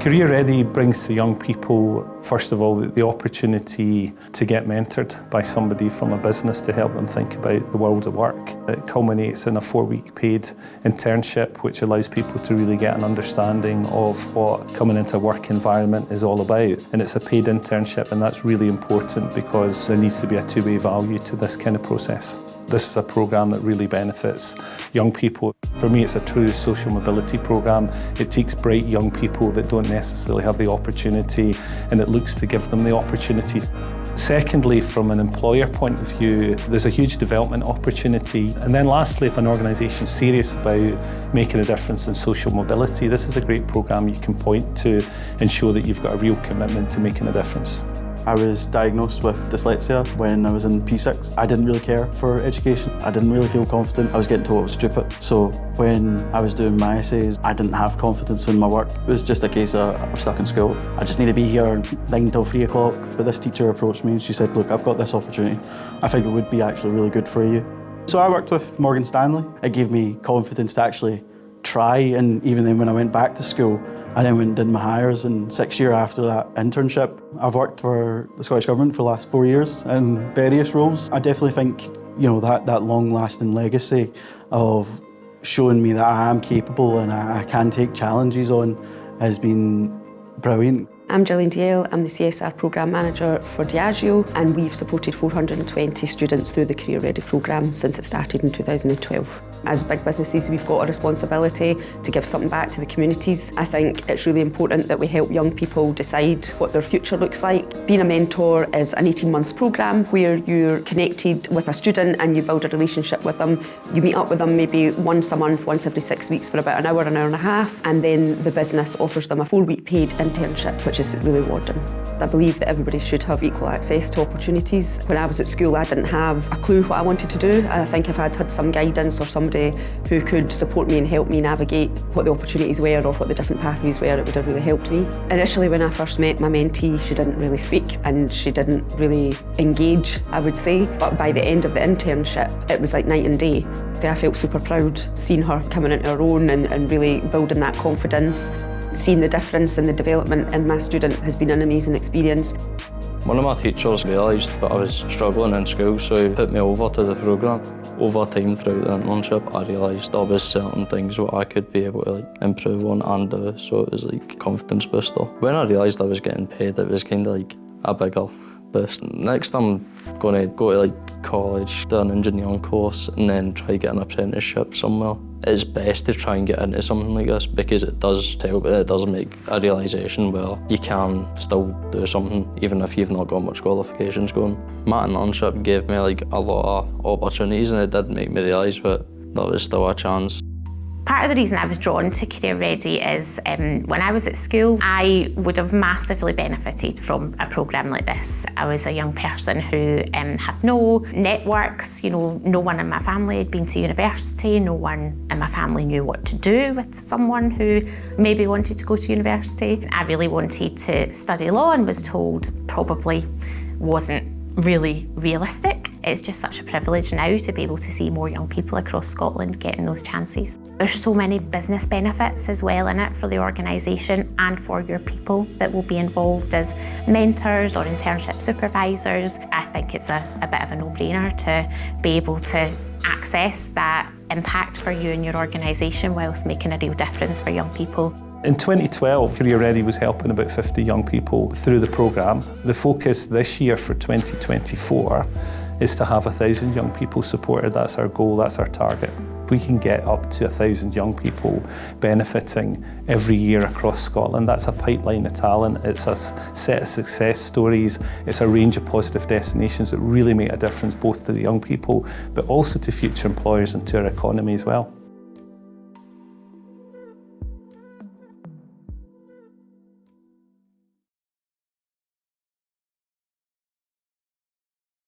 Career Ready brings to young people, first of all, the opportunity to get mentored by somebody from a business to help them think about the world of work. It culminates in a 4-week paid internship, which allows people to really get an understanding of what coming into a work environment is all about. And it's a paid internship, and that's really important because there needs to be a two-way value to this kind of process. This is a programme that really benefits young people. For me, it's a true social mobility programme. It takes bright young people that don't necessarily have the opportunity, and it looks to give them the opportunities. Secondly, from an employer point of view, there's a huge development opportunity. And then lastly, if an organisation's serious about making a difference in social mobility, this is a great programme you can point to and show that you've got a real commitment to making a difference. I was diagnosed with dyslexia when I was in P6. I didn't really care for education. I didn't really feel confident. I was getting told I was stupid. So when I was doing my essays, I didn't have confidence in my work. It was just a case of I'm stuck in school. I just need to be here 9 till 3 o'clock. But this teacher approached me and she said, look, I've got this opportunity. I think it would be actually really good for you. So I worked with Morgan Stanley. It gave me confidence to actually try, and even then when I went back to school, I then went and did my hires, and 6 years after that internship, I've worked for the Scottish Government for the last 4 years in various roles. I definitely think, that long-lasting legacy of showing me that I am capable and I can take challenges on has been brilliant. I'm Gillian Diel, I'm the CSR Programme Manager for Diageo, and we've supported 420 students through the Career Ready programme since it started in 2012. As big businesses, we've got a responsibility to give something back to the communities. I think it's really important that we help young people decide what their future looks like. Being a mentor is an 18-month programme where you're connected with a student and you build a relationship with them. You meet up with them maybe once a month, once every 6 weeks for about an hour and a half, and then the business offers them a 4-week paid internship, which is really rewarding. I believe that everybody should have equal access to opportunities. When I was at school, I didn't have a clue what I wanted to do. I think if I'd had some guidance or somebody who could support me and help me navigate what the opportunities were or what the different pathways were, it would have really helped me. Initially, when I first met my mentee, she didn't really speak and she didn't really engage, I would say. But by the end of the internship, it was like night and day. I felt super proud seeing her coming into her own and really building that confidence. Seeing the difference in the development in my student has been an amazing experience. One of my teachers realised that I was struggling in school, so he put me over to the programme. Over time throughout the internship, I realised there was certain things that I could be able to improve on and do, so it was like a confidence booster. When I realised I was getting paid, it was kind of like a bigger boost. Next I'm going to go to college, do an engineering course and then try to get an apprenticeship somewhere. It's best to try and get into something like this because it does help, it does make a realisation where you can still do something even if you've not got much qualifications going. My internship gave me a lot of opportunities and it did make me realise that there was still a chance. Part of the reason I was drawn to Career Ready is when I was at school, I would have massively benefited from a programme like this. I was a young person who had no networks, no one in my family had been to university, no one in my family knew what to do with someone who maybe wanted to go to university. I really wanted to study law and was told probably wasn't really realistic. It's just such a privilege now to be able to see more young people across Scotland getting those chances. There's so many business benefits as well in it for the organisation and for your people that will be involved as mentors or internship supervisors. I think it's a bit of a no-brainer to be able to access that impact for you and your organisation whilst making a real difference for young people. In 2012, Career Ready was helping about 50 young people through the programme. The focus this year for 2024 is to have 1,000 young people supported. That's our goal, that's our target. We can get up to 1,000 young people benefiting every year across Scotland. That's a pipeline of talent, it's a set of success stories, it's a range of positive destinations that really make a difference both to the young people but also to future employers and to our economy as well.